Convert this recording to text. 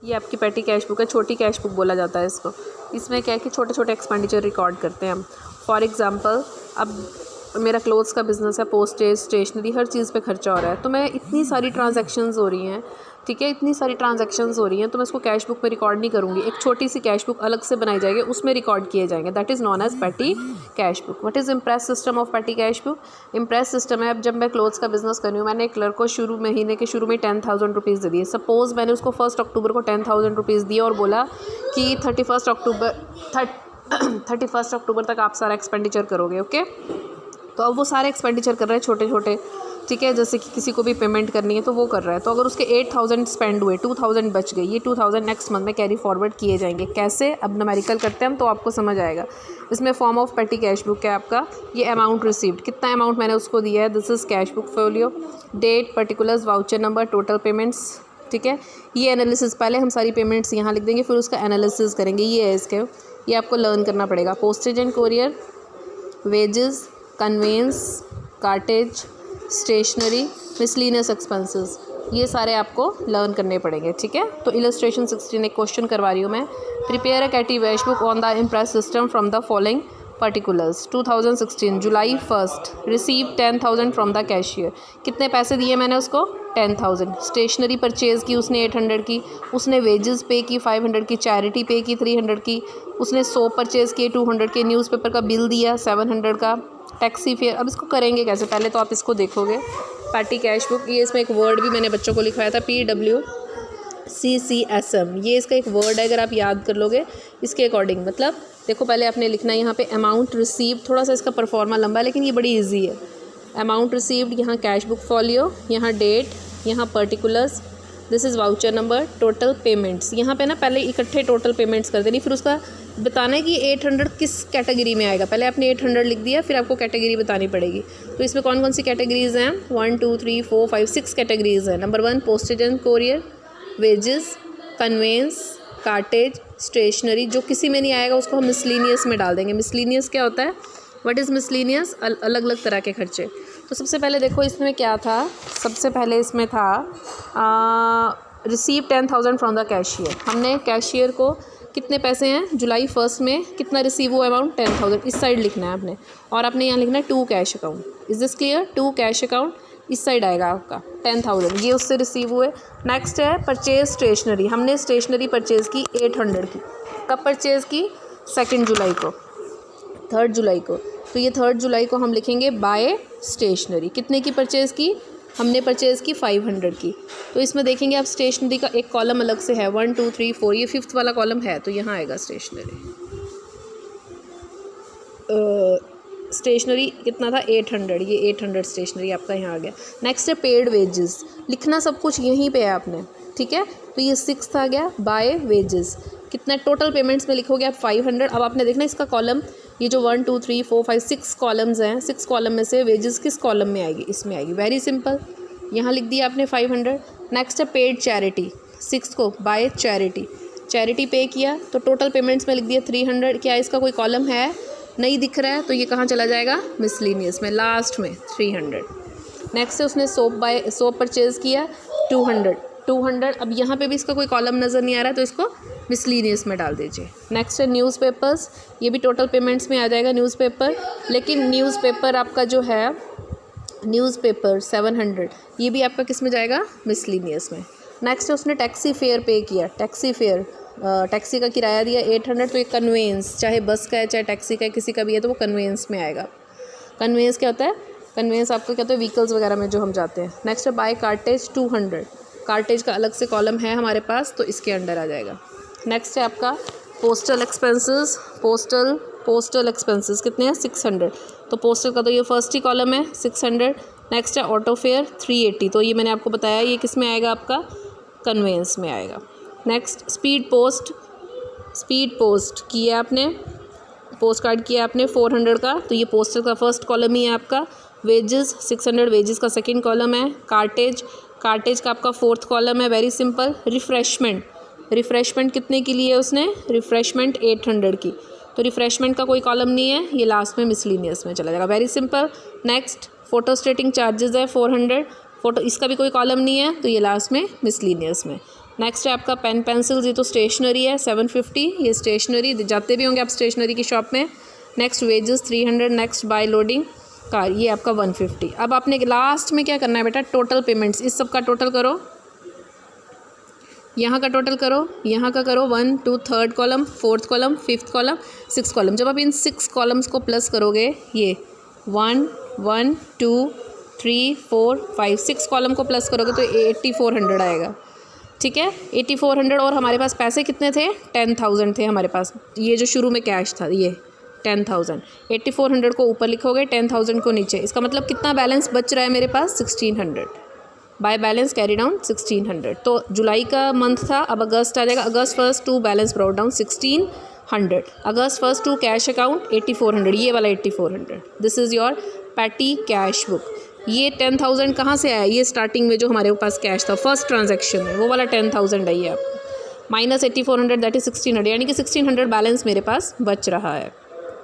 ये आपकी पेटी कैश बुक है, छोटी कैश बुक बोला जाता है इसको। इसमें क्या है कि छोटे छोटे एक्सपेंडिचर रिकॉर्ड करते हैं हम। फॉर एग्ज़ाम्पल, अब मेरा क्लोथ्स का बिज़नेस है, पोस्टेज, स्टेशनरी, हर चीज़ पे खर्चा हो रहा है, तो मैं इतनी सारी ट्रांजैक्शंस हो रही हैं, ठीक है, इतनी सारी ट्रांजैक्शंस हो रही हैं, तो मैं इसको कैश बुक में रिकॉर्ड नहीं करूँगी। एक छोटी सी कैश बुक अलग से बनाई जाएगी, उसमें रिकॉर्ड किए जाएंगे। That is known as petty cash book. What is imprest system of petty cash book? Imprest system है, अब जब मैं क्लोथ्स का बिज़नेस कर रही हूँ, मैंने एक क्लर्क को महीने के शुरू में 10,000 रुपीज़ दे दिए। सपोज़ मैंने उसको 1 अक्टूबर को 10,000 रुपीज़ दिए और बोला कि 31 अक्टूबर तक आप सारा एक्सपेंडिचर करोगे। ओके, तो अब वो सारे एक्सपेंडिचर कर रहे हैं छोटे छोटे, ठीक है, जैसे कि किसी को भी पेमेंट करनी है तो वो कर रहा है। तो अगर उसके 8,000 स्पेंड हुए, 2,000 बच गए, ये 2,000 नेक्स्ट मंथ में कैरी फॉरवर्ड किए जाएंगे। कैसे? अब न्यूमेरिकल करते हैं हम तो आपको समझ आएगा। इसमें form of petty cash book है आपका। ये अमाउंट रिसीव्ड, कितना अमाउंट मैंने उसको दिया है, this is cash book folio. Date, particulars, voucher number, total payments, ठीक है। ये एनालिसिस, पहले हम सारी पेमेंट्स यहाँ लिख देंगे, फिर उसका एनालिसिस करेंगे। ये है इसके, ये आपको लर्न करना पड़ेगा। Postage and courier, wages, conveyance, cartage, stationery, miscellaneous expenses, ये सारे आपको लर्न करने पड़ेंगे, ठीक है। तो इलस्ट्रेशन 16 एक क्वेश्चन करवा रही हूँ मैं। Prepare a petty cash book on the imprest system from the following particulars. 2016 July 1 receive 10,000 from the cashier. कितने पैसे दिए मैंने उसको? 10,000। स्टेशनरी परचेज़ की उसने 800 की, उसने वेजेस पे की 500 की, चैरिटी पे की 300 की, उसने सोप परचेज़ किए 200 के, न्यूज़पेपर का बिल दिया 700 का, टैक्सी फेयर। अब इसको करेंगे कैसे? पहले तो आप इसको देखोगे, पेटी कैश बुक, ये इसमें एक वर्ड भी मैंने बच्चों को लिखवाया था, PWCCSM, ये इसका एक वर्ड है। अगर आप याद कर लोगे इसके अकॉर्डिंग, मतलब देखो पहले आपने लिखना है यहाँ पे अमाउंट रिसीव, थोड़ा सा इसका परफॉर्मा लंबा है लेकिन ये बड़ी इजी है। अमाउंट रिसीव्ड, यहाँ कैश बुक फॉलियो, यहाँ डेट, यहाँ particulars, this is voucher number, total payments. यहाँ पे ना पहले इकट्ठे टोटल पेमेंट्स कर देनी, फिर उसका बताना है कि 800 किस कैटेगरी में आएगा। पहले आपने 800 लिख दिया, फिर आपको कैटेगरी बतानी पड़ेगी। तो इसमें कौन कौन सी कैटेगरीज़ हैं? 1 2 3 4 5 6 कैटेगरीज़ हैं। Number 1 postage and courier, wages, conveyance, cartage, stationery. जो किसी में नहीं आएगा उसको हम मिसलिनियस में डाल देंगे। मिसलिनियस क्या होता है? What is miscellaneous? अलग अलग तरह के खर्चे। तो सबसे पहले देखो इसमें क्या था, सबसे पहले इसमें था रिसीव 10,000 फ्रॉम द कैशियर। हमने कैशियर को कितने पैसे हैं जुलाई 1 में कितना रिसीव हुआ अमाउंट? 10,000। इस साइड लिखना है आपने, और आपने यहाँ लिखना है to cash account. Is this clear? To cash account इस साइड आएगा आपका 10,000, ये उससे रिसीव हुए। नेक्स्ट है परचेज स्टेशनरी। हमने स्टेशनरी परचेज़ की 800 की। कब परचेज़ की? 2 जुलाई को, 3 जुलाई को। तो ये 3 जुलाई को हम लिखेंगे बाय स्टेशनरी। कितने की परचेज़ की? हमने परचेज़ की 500 की। तो इसमें देखेंगे आप स्टेशनरी का एक कॉलम अलग से है, 1 2 3 4, ये 5th वाला कॉलम है, तो यहाँ आएगा स्टेशनरी। स्टेशनरी कितना था? 800, ये 800 स्टेशनरी आपका यहाँ आ गया। नेक्स्ट है पेड वेजेस। लिखना सब कुछ यहीं पे है आपने, ठीक है। तो ये 6th आ गया बाय वेजेस। कितना टोटल पेमेंट्स में लिखोगे आप? 500। अब आपने देखना इसका कॉलम, ये जो 1 2 3 4 5 6 कॉलम्स हैं, 6 कॉलम में से वेजेस किस कॉलम में आएगी? इसमें आएगी। वेरी सिंपल, यहाँ लिख दिया आपने 500। नेक्स्ट है पेड चैरिटी, 6 को बाय चैरिटी। चैरिटी पे किया तो टोटल पेमेंट्स में लिख दिया 300। क्या इसका कोई कॉलम है? नहीं दिख रहा है, तो ये कहाँ चला जाएगा? मिसलिनियस में, लास्ट में 300। नेक्स्ट है उसने सोप परचेज़ किया 200। अब यहाँ पे भी इसका कोई कॉलम नज़र नहीं आ रहा है, तो इसको मिसलिनियस में डाल दीजिए। नेक्स्ट है न्यूज़पेपर्स, ये भी टोटल पेमेंट्स में आ जाएगा न्यूज़पेपर, लेकिन न्यूज़पेपर आपका जो है न्यूज़पेपर 700, ये भी आपका किस में जाएगा? मिसलिनियस में। नेक्स्ट है उसने टैक्सी फेयर पे किया, टैक्सी फेयर, टैक्सी का किराया दिया 800, तो ये कन्वेंस, चाहे बस का है चाहे टैक्सी का है, किसी का भी है तो वो कन्वेंस में आएगा। कन्वेंस क्या होता है? कन्वेंस आपका क्या होता है? व्हीकल्स वगैरह में जो हम जाते हैं। नेक्स्ट है बाय कार्टेज 200, कार्टेज का अलग से कॉलम है हमारे पास, तो इसके अंडर आ जाएगा। नेक्स्ट है आपका पोस्टल एक्सपेंसेस, पोस्टल एक्सपेंसेस कितने हैं? 600, तो पोस्टल का तो ये फर्स्ट ही कॉलम है 600। नेक्स्ट है ऑटो फेयर 380, तो ये मैंने आपको बताया ये किस में आएगा? आपका कन्वेंस में आएगा। नेक्स्ट स्पीड पोस्ट किया आपने, पोस्ट कार्ड किया आपने 400 का, तो ये पोस्टल का फर्स्ट कॉलम ही है आपका। वेजेस 600, वेजेस का सेकंड कॉलम है। कार्टेज का आपका 4th कॉलम है। Very simple. रिफ़्रेशमेंट कितने की लिए उसने? रिफ़्रेशमेंट 800 की, तो रिफ़्रेशमेंट का कोई कॉलम नहीं है, ये लास्ट में मिसलिनियस में चला जाएगा। Very simple. Next photo स्टेटिंग charges है 400, फोटो, इसका भी कोई कॉलम नहीं है, तो ये लास्ट में मिसलिनियस में। नेक्स्ट है आपका पेन पेंसिल्स, ये तो स्टेशनरी है 750, ये स्टेशनरी जाते भी होंगे आप स्टेशनरी की शॉप में। Next wages 300, next by loading car, ये आपका 150। अब आपने लास्ट में क्या करना है बेटा, टोटल पेमेंट्स, इस सब का टोटल करो, यहाँ का टोटल करो, यहाँ का करो, 1 2 3rd column, 4th column, 5th column, 6th column. जब आप इन 6 कॉलम्स को प्लस करोगे, ये 1 1 2 3 4 5 6 कॉलम को प्लस करोगे तो 8400 आएगा। ठीक है, 8400। और हमारे पास पैसे कितने थे, 10,000 थे हमारे पास, ये जो शुरू में कैश था ये 10,000। 8400 को ऊपर लिखोगे, 10,000 को नीचे, इसका मतलब कितना बैलेंस बच रहा है मेरे पास, 1600। By balance carry down 1600। तो जुलाई का मंथ था, अब अगस्त आ जाएगा। अगस्त first to balance brought down 1600, अगस्त फर्स्ट टू कैश अकाउंट 8400, ये वाला 8400। This is your petty cash book. ये 10,000 कहाँ से आया, ये स्टार्टिंग में जो हमारे पास कैश था फर्स्ट ट्रांजैक्शन में, वो वाला 10,000 है ये आपको, माइनस 8400 दैट इज़ 1600, यानी कि 1600 बैलेंस मेरे पास बच रहा है।